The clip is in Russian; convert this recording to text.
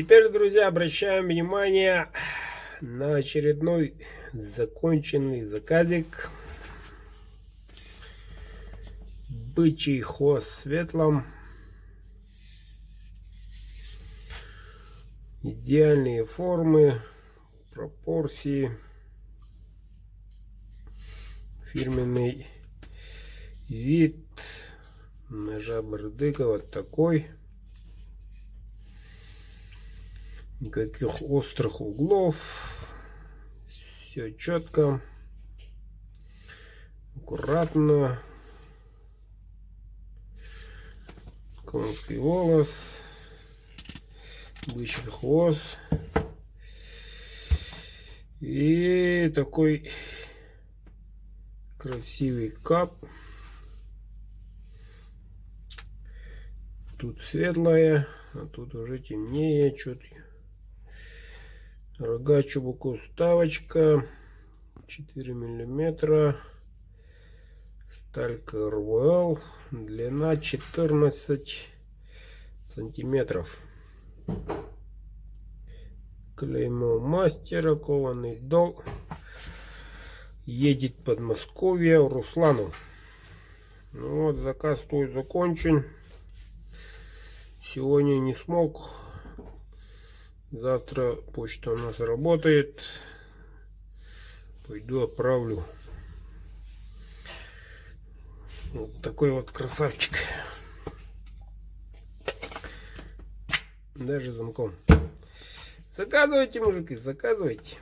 Теперь, друзья, обращаем внимание на очередной законченный заказик. Бычий хвост в светлом. Идеальные формы, пропорции. Фирменный вид ножа Бердыка вот такой. Никаких острых углов. Все четко, аккуратно. Конский волос, бычий хвост и такой красивый кап. Тут светлое, а тут уже темнее чуть. Рога чубуку вставочка 4 миллиметра. Сталька РВЛ. Длина 14 сантиметров. Клеймо мастера, кованый дол. Едет Подмосковье, Руслану. Ну вот, заказ твой закончен. Сегодня не смог. Завтра почта у нас работает. Пойду отправлю. Вот такой вот красавчик. Даже замком. Заказывайте, мужики, заказывайте.